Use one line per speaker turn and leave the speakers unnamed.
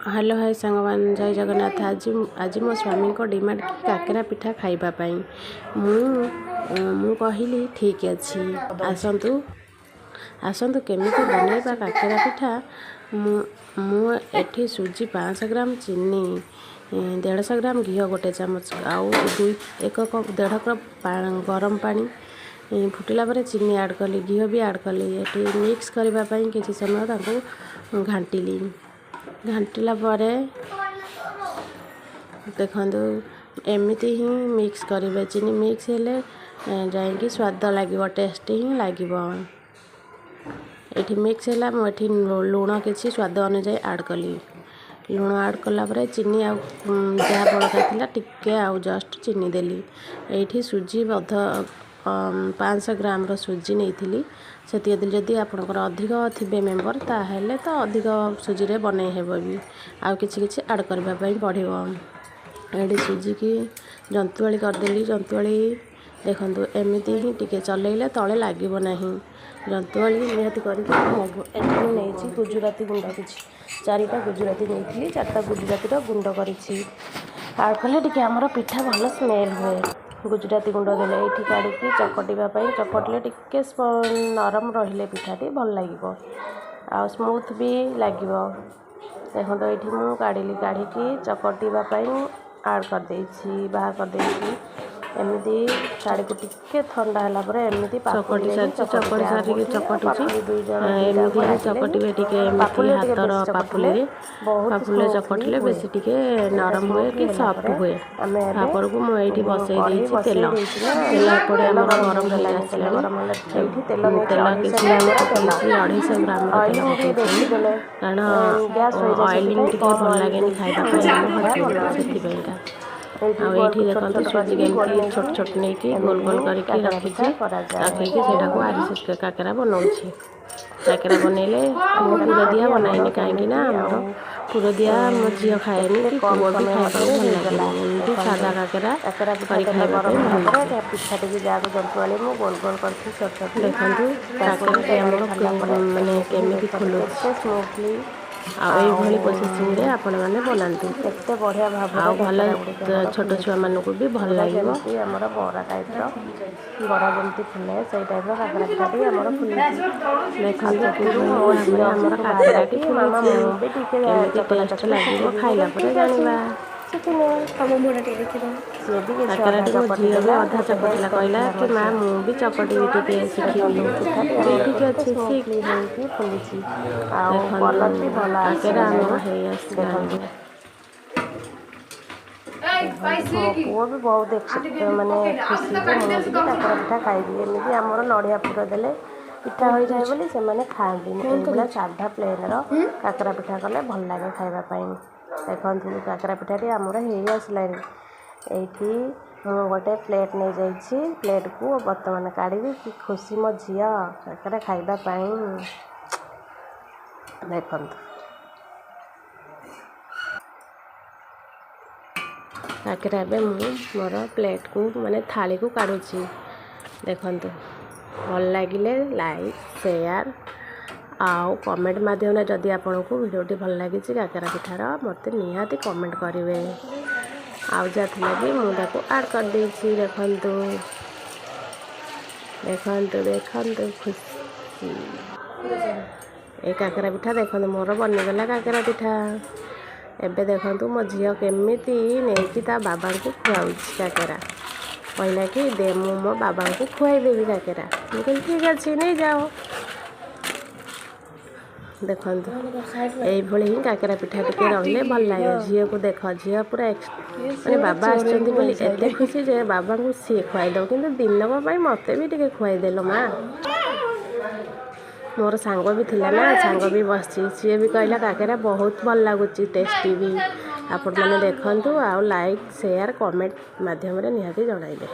Hello hi Sangwan जय जगन्नाथ। आज मो स्वामी को डिमांड की काकेरा पिठा खाइबापी मु कहली ठीक अच्छी आसतु आसतु केमिति बनैबा काकेरा पिठा। मुझे सुजी 500 ग्राम चीनी 150 ग्राम घी गोटे चामच आउ 1 कप 1.5 कप गरम पानी फुटिला पर चीनी ऐड कली घी भी ऐड कली ये मिक्स करने किसी समय घाटिली घाटिला देखु एमती ही मिक्स करेंगे। चीनी मिक्स हेले जाइए स्वाद लगे टेस्ट ही लगे। ये मिक्स है मुझे लुण किसी स्वाद अनुसार ऐड कली लुण ऐड कला चीनी जहाँ बड़का था टिके आउ जस्ट चीनी देली। ये सुजी 500 ग्राम सुजी नहीं से जदि आपंकर अधिक थे मेम्बर ताहले तो अधिक सुजी रे बनै हेब भी आउ किछि ऐड करने पड़ो। ये सुजी की जंतुआली करदेली जंतुआली देखु एमती ही टिके चलैले तले लगे ना जंतुआली निहती करके नहीं गुजराती गुंड किसी 4टा गुजराती नहीं 4टा गुजराती गुंड करी ऐड कले टिके आमर पिठा भल स्मेल हुए। गुजराती गुंड देले ये काढ़ी चकटापी चकटिले टिके नरम रहिले पिठाटी भल लगे आ स्मूथ भी लगे। देखो तो ये मुझे काढ़ी चकटापी ऐड करदे बाहर करदे एमती काढ़ी को टिके ठंडा है एमती चकटी सारी चकटुची एमती चकटे टिके हाथर पापुले पापुले चकटिले बेसी टिके नरम हुए कि सॉफ्ट हुए। तापर को मुझे बसई देती तेल तेल पड़े आम गरम हो तेल किसी 250 ग्राम कारण ऑयलिंग टिके भल लगे खाइबा से देखते सुजी केमती छोट छोट नहीं गोल गोल करके रखी रखी आरिसा काकेरा बनाऊँगी। काकेरा बनइले पुर दिया बनाइनि कहीं पुर दिया मो झील खाएनि कि पुआ भी खाइबा भल लगे सादा काकेरा खाइबा पिठा टी जहाँ जंतुआली मुझे गोल गोल कर देखु काकेरा माने केमिति फुलुची स्मूथली आई प्रोसेसिंग रे आपण मैंने बनातु केते बढ़िया भाव भल छोट छुआ मानक भी भल लगे। आमर बड़ा टाइप बड़ा जमी फुले से टाइप काकेरा पिठाटी आमर फुली देखो आमर काकेराटी मामा भी टेस्ट लगे खाइला जाना काकेराटी मो झील भी अधा चकटिला कहला कि माँ मुझे चकटी टे शिखी ठीक अच्छे फुली काकेरा आम पुआ भी बहुत माने खुशी मुझे काकेरा पिठा खाइबी एमती आमर नड़िया पुर देले पिठा हो जाए बोली से मैंने खाती साधा प्लेन काकेरा पिठा कले भल लगे खाइबापी। देखु काकेरा पिठाटी आमर हो आसलानी ये गोटे प्लेट नहीं जाइए प्लेट को बर्तमान काढ़ी कि खुशी मो झी काकेरा खाइबापी। देखु काकेरा मोर प्लेट को माने थाली को काढ़ुची। देखु भल लगे लाइक शेयर आउ कमेंट माध्यम जदि आपन को वीडियोटी भल लगी काकेरा पिठार मत निहाती कमेंट करेंगे आउ जहाँ भी मुझे ऐड कर देती। देखु देखु देखु खुशी ये काकेरा पिठा देखो मोर बनीगला काकेरा पिठा। एबे देखु मो झील केमिति नहीं बाबा को खुआऊँ काकेरा कहला कि दे मो बाबा को खुआईदेवी काकेरा मुझे ठीक अच्छे नहीं जाओ। देखु यही ही काकेरा पिठा टिके रही भल लगे झील को देख झील पूरा माने बाबा आते खुशी जे बाबा को सी खुआईद कि दिनक मत भी टे खुआईदेल माँ। मोर सांग भी थिला ना सांग भी बस सी भी कहला काकेरा बहुत भल लगुच टेस्टी भी। आपण मैंने देखु आउ लाइक शेयर कमेंट माध्यम निहाती जणाइले।